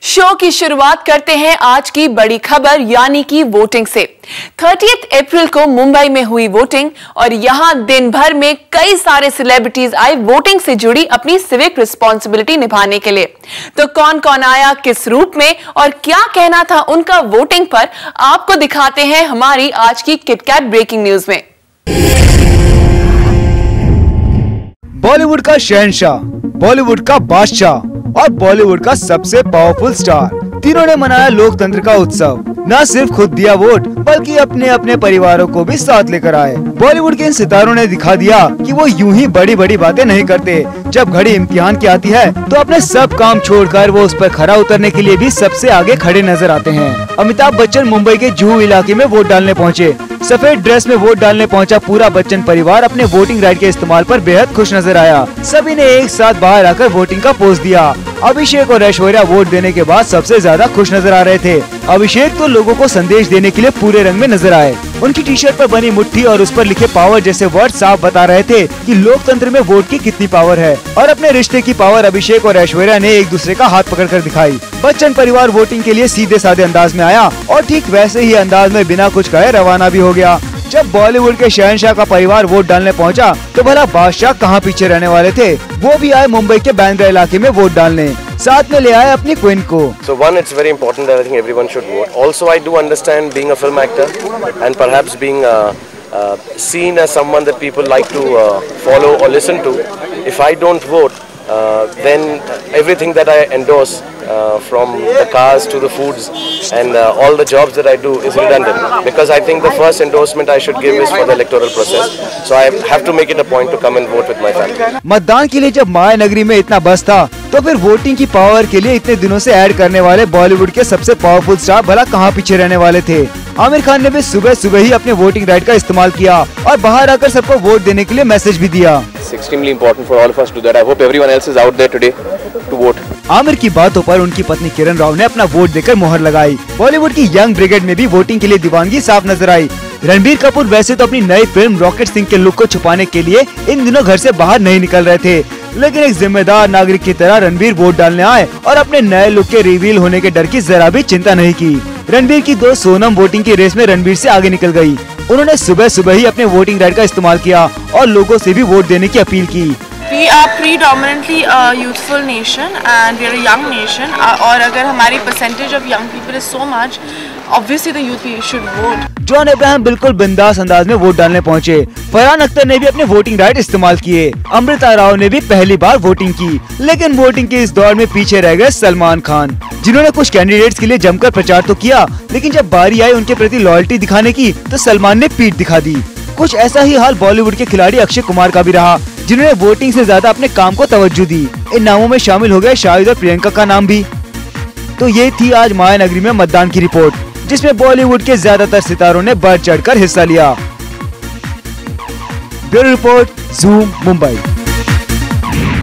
Show की शुरुआत करते हैं आज की बड़ी खबर यानी कि वोटिंग से। 30 अप्रैल को मुंबई में हुई वोटिंग और यहां दिन भर में कई सारे सेलिब्रिटीज आए वोटिंग से जुड़ी अपनी सिविक रिस्पॉन्सिबिलिटी निभाने के लिए। तो कौन कौन आया, किस रूप में और क्या कहना था उनका वोटिंग पर, आपको दिखाते हैं हमारी आज की किटकैट ब्रेकिंग न्यूज में। बॉलीवुड का शहंशाह, बॉलीवुड का बादशाह और बॉलीवुड का सबसे पावरफुल स्टार, तीनों ने मनाया लोकतंत्र का उत्सव। न सिर्फ खुद दिया वोट बल्कि अपने अपने परिवारों को भी साथ लेकर आए। बॉलीवुड के इन सितारों ने दिखा दिया कि वो यूं ही बड़ी बड़ी बातें नहीं करते। जब घड़ी इम्तिहान की आती है तो अपने सब काम छोड़कर वो उस पर खरा उतरने के लिए भी सबसे आगे खड़े नजर आते हैं। अमिताभ बच्चन मुंबई के जुहू इलाके में वोट डालने पहुँचे। सफेद ड्रेस में वोट डालने पहुंचा पूरा बच्चन परिवार अपने वोटिंग राइट के इस्तेमाल पर बेहद खुश नजर आया। सभी ने एक साथ बाहर आकर वोटिंग का पोज दिया। अभिषेक और ऐश्वर्या वोट देने के बाद सबसे ज्यादा खुश नजर आ रहे थे। अभिषेक तो लोगों को संदेश देने के लिए पूरे रंग में नजर आए। उनकी टी शर्ट पर बनी मुट्ठी और उस पर लिखे पावर जैसे वर्ड साफ बता रहे थे कि लोकतंत्र में वोट की कितनी पावर है। और अपने रिश्ते की पावर अभिषेक और ऐश्वर्या ने एक दूसरे का हाथ पकड़कर दिखाई। बच्चन परिवार वोटिंग के लिए सीधे साधे अंदाज में आया और ठीक वैसे ही अंदाज में बिना कुछ कहे रवाना भी हो गया। जब बॉलीवुड के शहंशाह का परिवार वोट डालने पहुंचा तो भला बादशाह कहां पीछे रहने वाले थे। वो भी आए मुंबई के बांद्रा इलाके में वोट डालने, साथ में ले आए अपनी क्वीन को। So one, it's very important that I think everyone should vote. Also, I do understand being a film actor and perhaps being seen as someone that people like to follow or listen to. If I don't vote, then everything that I endorse, from the cars to the foods and all the jobs that I do is redundant, because I think the first endorsement I should give is for the electoral process. So I have to make it a point to come and vote with my family. मतदान के लिए जब माया नगरी में इतना बस था तो फिर वोटिंग की पावर के लिए इतने दिनों से ऐड करने वाले बॉलीवुड के सबसे पावरफुल स्टार भला कहाँ पीछे रहने वाले थे। आमिर खान ने भी सुबह सुबह ही अपने वोटिंग राइट का इस्तेमाल किया और बाहर आकर सबको वोट देने के लिए मैसेज भी दिया। It's extremely important for all of us to do that. I hope everyone else is out there today to vote. Aamir की बातों पर उनकी पत्नी किरण राव ने अपना वोट देकर मोहर लगाई। बॉलीवुड की यंग ब्रिगेड में भी वोटिंग के लिए दीवानगी साफ नजर आई। रणबीर कपूर वैसे तो अपनी नई फिल्म रॉकेट सिंह के लुक को छुपाने के लिए इन दिनों घर से बाहर नहीं निकल रहे थे, लेकिन एक जिम्मेदार नागरिक की तरह रणबीर वोट डालने आए और अपने नए लुक के रिवील होने के डर की जरा भी चिंता नहीं की। रणबीर की दोस्त सोनम वोटिंग की रेस में रणबीर से आगे निकल गई। उन्होंने सुबह सुबह ही अपने वोटिंग राइट का इस्तेमाल किया और लोगों से भी वोट देने की अपील की। We are predominantly a youthful nation and we are a young nation. और अगर हमारी percentage of young people is so much, obviously the youth should vote. John Abraham बिल्कुल बिंदास अंदाज में वोट डालने पहुंचे। फरहान अख्तर ने भी अपने वोटिंग राइट इस्तेमाल किए। अमृता राव ने भी पहली बार वोटिंग की, लेकिन वोटिंग के इस दौर में पीछे रह गए सलमान खान, जिन्होंने कुछ कैंडिडेट्स के लिए जमकर प्रचार तो किया, लेकिन जब बारी आई उनके प्रति लॉयल्टी दिखाने की तो सलमान ने पीठ दिखा दी। कुछ ऐसा ही हाल बॉलीवुड के खिलाड़ी अक्षय कुमार का भी रहा, जिन्होंने वोटिंग से ज्यादा अपने काम को तवज्जो दी। इन नामों में शामिल हो गए शाहिद और प्रियंका का नाम भी। तो ये थी आज माया नगरी में मतदान की रिपोर्ट, जिसमें बॉलीवुड के ज्यादातर सितारों ने बढ़ चढ़कर हिस्सा लिया। Bureau report, zoom, Mumbai.